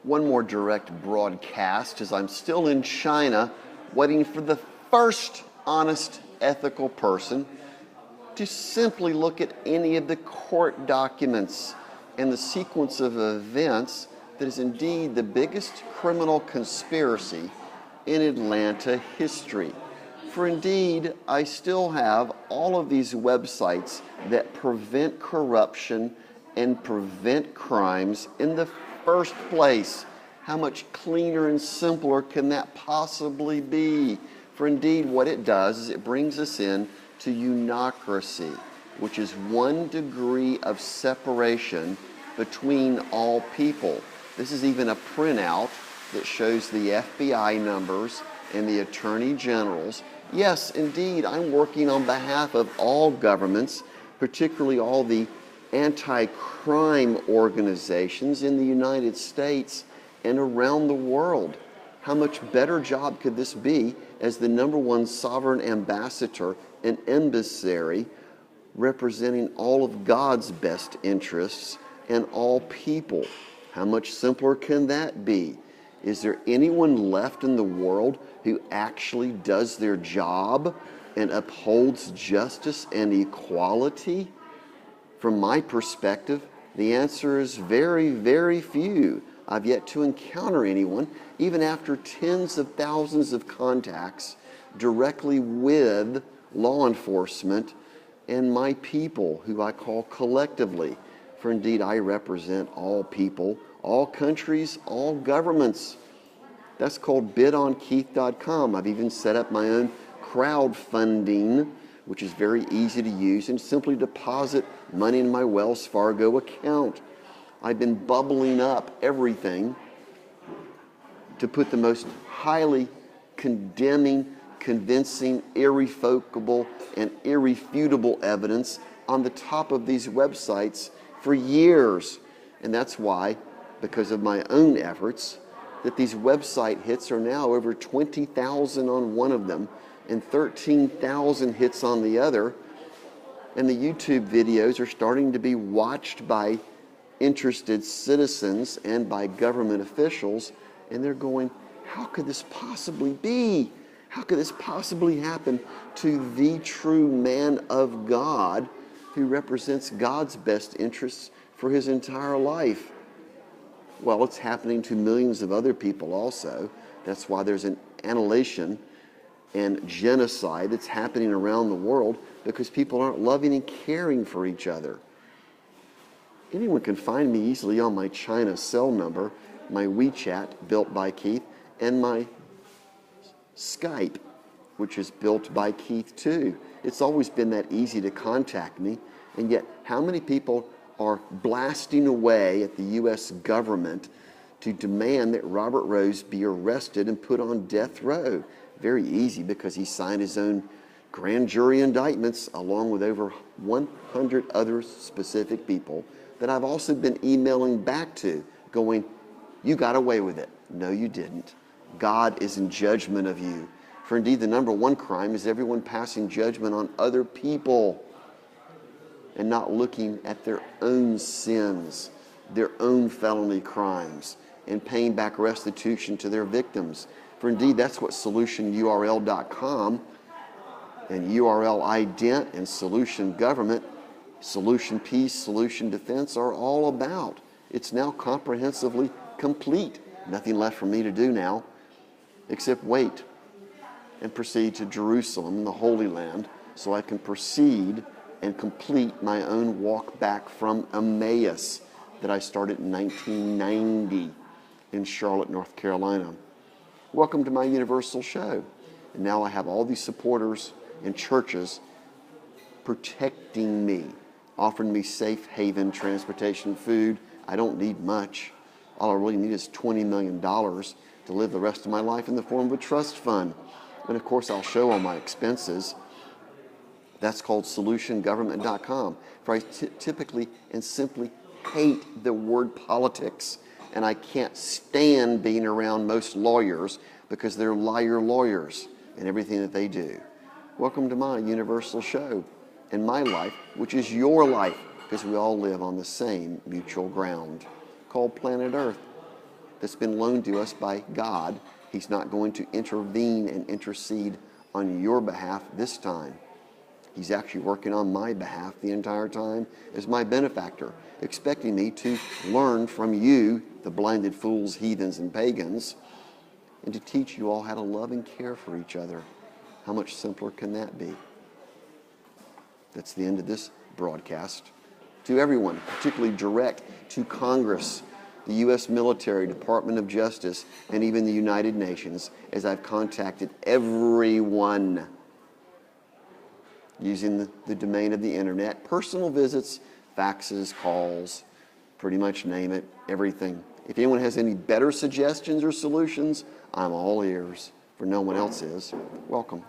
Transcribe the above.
one more direct broadcast as I'm still in China waiting for the first honest, ethical person to simply look at any of the court documents and the sequence of events that is indeed the biggest criminal conspiracy in Atlanta history. For indeed, I still have all of these websites that prevent corruption and prevent crimes in the first place. How much cleaner and simpler can that possibly be? For indeed, what it does is it brings us in to unocracy, which is 1 degree of separation between all people. This is even a printout that shows the FBI numbers and the attorney generals. Yes, indeed, I'm working on behalf of all governments, particularly all the anti-crime organizations in the United States and around the world. How much better job could this be as the #1 sovereign ambassador and emissary representing all of God's best interests and all people? How much simpler can that be? Is there anyone left in the world who actually does their job and upholds justice and equality? From my perspective, the answer is very, very few. I've yet to encounter anyone, even after tens of thousands of contacts directly with law enforcement and my people, who I call collectively. For indeed, I represent all people, all countries, all governments. That's called bidonkeith.com. I've even set up my own crowdfunding, which is very easy to use, and simply deposit money in my Wells Fargo account. I've been bubbling up everything to put the most highly condemning, convincing, irrevocable, and irrefutable evidence on the top of these websites for years. And that's why, because of my own efforts, that these website hits are now over 20,000 on one of them and 13,000 hits on the other. And the YouTube videos are starting to be watched by interested citizens and by government officials, and they're going, how could this possibly be? How could this possibly happen to the true man of God who represents God's best interests for his entire life? Well, it's happening to millions of other people also. That's why there's an annihilation and genocide that's happening around the world, because people aren't loving and caring for each other. Anyone can find me easily on my China cell number, my WeChat, built by Keith, and my Skype, which is built by Keith too. It's always been that easy to contact me, and yet how many people are blasting away at the U.S. government to demand that Robert Rose be arrested and put on death row? Very easy, because he signed his own grand jury indictments along with over 100 other specific people that I've also been emailing back to, going, you got away with it. No, you didn't. God is in judgment of you. For indeed, the #1 crime is everyone passing judgment on other people and not looking at their own sins, their own felony crimes, and paying back restitution to their victims. For indeed, that's what solutionurl.com and URL ident and Solution Government, Solution Peace, Solution Defense are all about. It's now comprehensively complete. Nothing left for me to do now except wait and proceed to Jerusalem, the Holy Land, so I can proceed and complete my own walk back from Emmaus that I started in 1990 in Charlotte, North Carolina. Welcome to my Universal show. And now I have all these supporters and churches protecting me, offering me safe haven, transportation, food. I don't need much. All I really need is $20 million to live the rest of my life in the form of a trust fund. And of course, I'll show all my expenses. That's called solutiongovernment.com. For I typically and simply hate the word politics, and I can't stand being around most lawyers because they're liar lawyers in everything that they do. Welcome to my Universal show and my life, which is your life, because we all live on the same mutual ground called planet Earth. that's been loaned to us by God. He's not going to intervene and intercede on your behalf this time. He's actually working on my behalf the entire time as my benefactor, expecting me to learn from you, the blinded fools, heathens, and pagans, and to teach you all how to love and care for each other. How much simpler can that be? That's the end of this broadcast. To everyone, particularly direct to Congress, the U.S. military, Department of Justice, and even the United Nations, as I've contacted everyone using the domain of the internet, personal visits, faxes, calls, pretty much name it, everything. If anyone has any better suggestions or solutions, I'm all ears, for no one else is. Welcome.